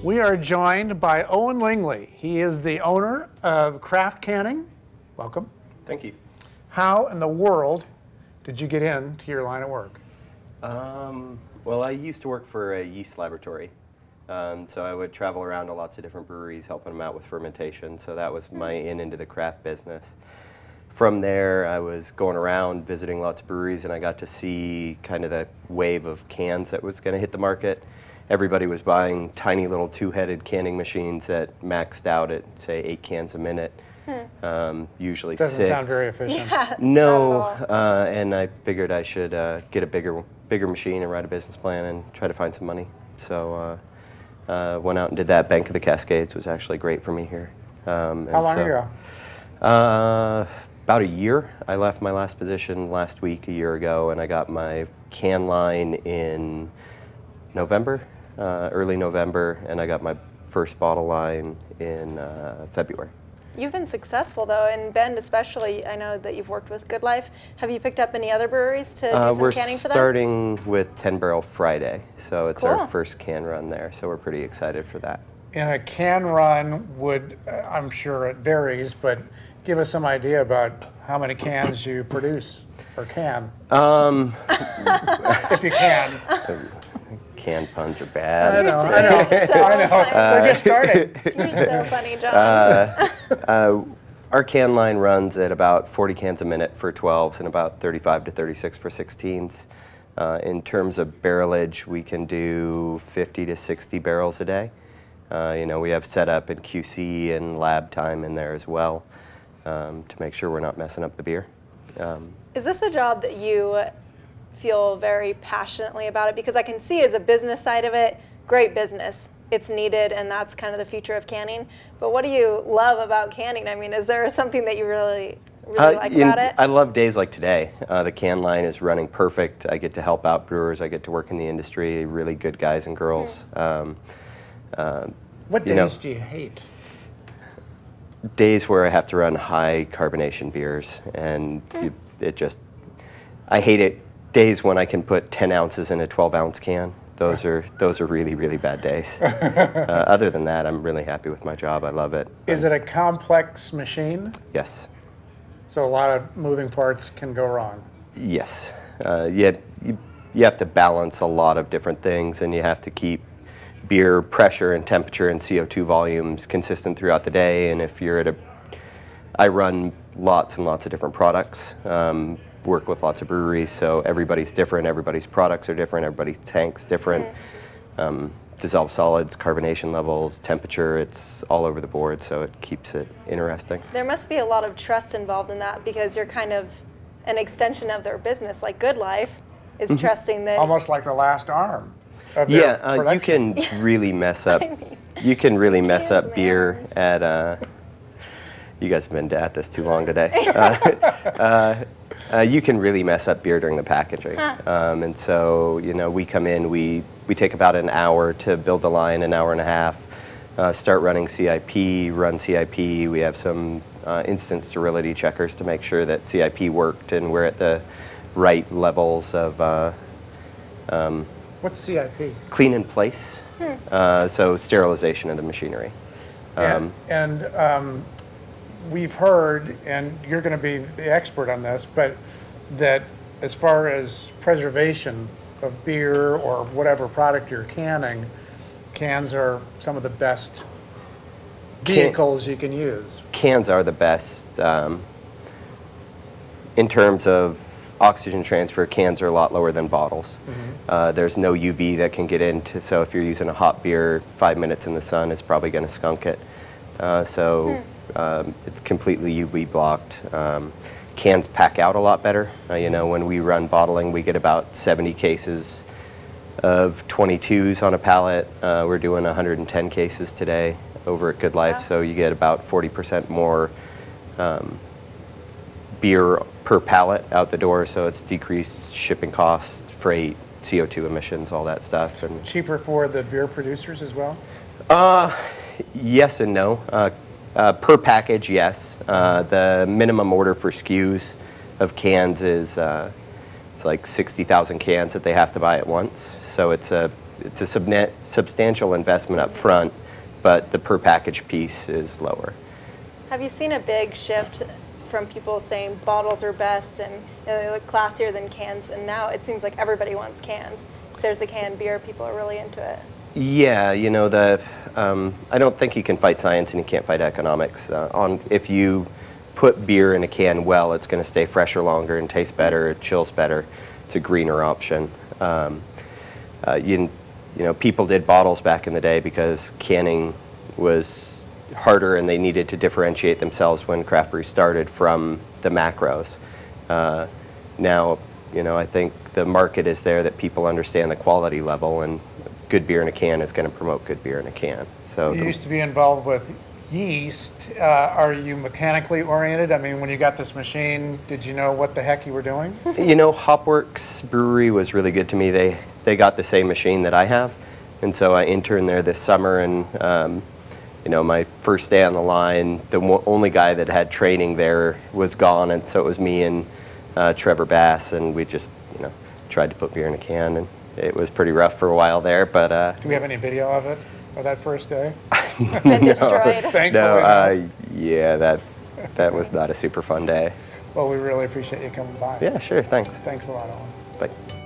We are joined by Owen Lingley. He is the owner of Craft Canning. Welcome. Thank you. How in the world did you get into your line of work? Well, I used to work for a yeast laboratory. So I would travel around to lots of different breweries, helping them out with fermentation. So that was my into the craft business. From there, I was going around visiting lots of breweries, and I got to see kind of the wave of cans that was going to hit the market. Everybody was buying tiny little two-headed canning machines that maxed out at, say, 8 cans a minute. Usually Doesn't 6. sound very efficient. Yeah, No, and I figured I should get a bigger machine and write a business plan and try to find some money. So went out and did that. Bank of the Cascades was actually great for me here. How long ago? About a year. I left my last position last week, a year ago, and I got my can line in November, early November, and I got my first bottle line in February. You've been successful, though, in Bend especially. I know that you've worked with Good Life. Have you picked up any other breweries to do some canning for them? We're starting with 10 Barrel Friday, so it's Cool. our first can run there, so we're pretty excited for that. And a can run would, I'm sure it varies, but give us some idea about how many cans you produce or can. If you can. Can puns are I bad. know, so I know, funny. I know. We're just starting. You're so funny, John. Our can line runs at about 40 cans a minute for 12s and about 35 to 36 for 16s. In terms of barrelage, we can do 50 to 60 barrels a day. We have setup and QC and lab time in there as well to make sure we're not messing up the beer. Is this a job that you feel very passionately about it? Because I can see as a business side of it, great business. It's needed, and that's kind of the future of canning. But what do you love about canning? I mean, is there something that you really like about it? I love days like today. The can line is running perfect. I get to help out brewers. I get to work in the industry, really good guys and girls. What days do you hate? Days where I have to run high carbonation beers, and I hate it. Days when I can put 10 ounces in a 12-ounce can. Those are really, really bad days. Other than that, I'm really happy with my job. I love it. Is it a complex machine? Yes. So a lot of moving parts can go wrong. Yes. You have to balance a lot of different things, and you have to keep beer pressure and temperature and CO2 volumes consistent throughout the day. And if you're I run lots and lots of different products. Work with lots of breweries, so everybody's different, everybody's products are different, everybody's tank's different. Dissolved solids, carbonation levels, temperature, it's all over the board, so it keeps it interesting. There must be a lot of trust involved in that, because you're kind of an extension of their business, like Good Life is trusting that. Almost like the last arm of their production. You can really mess up. You can really mess up beer at. You guys have been at this too long today. You can really mess up beer during the packaging. And so, we come in, we take about an hour to build the line, an hour and a half, start running CIP, run CIP. We have some instant sterility checkers to make sure that CIP worked and we're at the right levels of What's CIP? clean in place. So sterilization of the machinery. We've heard, and you're going to be the expert on this, but that as far as preservation of beer or whatever product you're canning, cans are some of the best vehicles you can use. Cans are the best. In terms of oxygen transfer, cans are a lot lower than bottles. There's no UV that can get into, so if you're using a hot beer, 5 minutes in the sun is probably going to skunk it. It's completely UV blocked. Cans pack out a lot better. When we run bottling, we get about 70 cases of 22s on a pallet. We're doing 110 cases today over at Good Life, so you get about 40% more beer per pallet out the door, so it's decreased shipping costs, freight, CO2 emissions, all that stuff. And cheaper for the beer producers as well? Yes and no. Per package, yes. The minimum order for SKUs of cans is it's like 60,000 cans that they have to buy at once. So it's a it's a substantial investment up front, but the per package piece is lower. Have you seen a big shift from people saying bottles are best and they look classier than cans, and now it seems like everybody wants cans? If there's a canned beer, people are really into it. Yeah, you know, I don't think you can fight science and you can't fight economics. If you put beer in a can well, it's going to stay fresher longer and taste better, it chills better. It's a greener option. You know, people did bottles back in the day because canning was harder and they needed to differentiate themselves when craft brews started from the macros. Now, you know, I think the market is there that people understand the quality level, and good beer in a can is going to promote good beer in a can. So You used to be involved with yeast. Are you mechanically oriented? I mean, when you got this machine, did you know what the heck you were doing? You know, Hopworks Brewery was really good to me. They got the same machine that I have, and so I interned there this summer, and you know, my first day on the line, the only guy that had training there was gone, and so it was me and Trevor Bass, and we just, you know, tried to put beer in a can, and it was pretty rough for a while there, but... Do we have any video of it, of that first day? It's been destroyed. Thankfully, No, yeah, that was not a super fun day. Well, we really appreciate you coming by. Yeah, sure, thanks. Thanks a lot, Owen. Bye.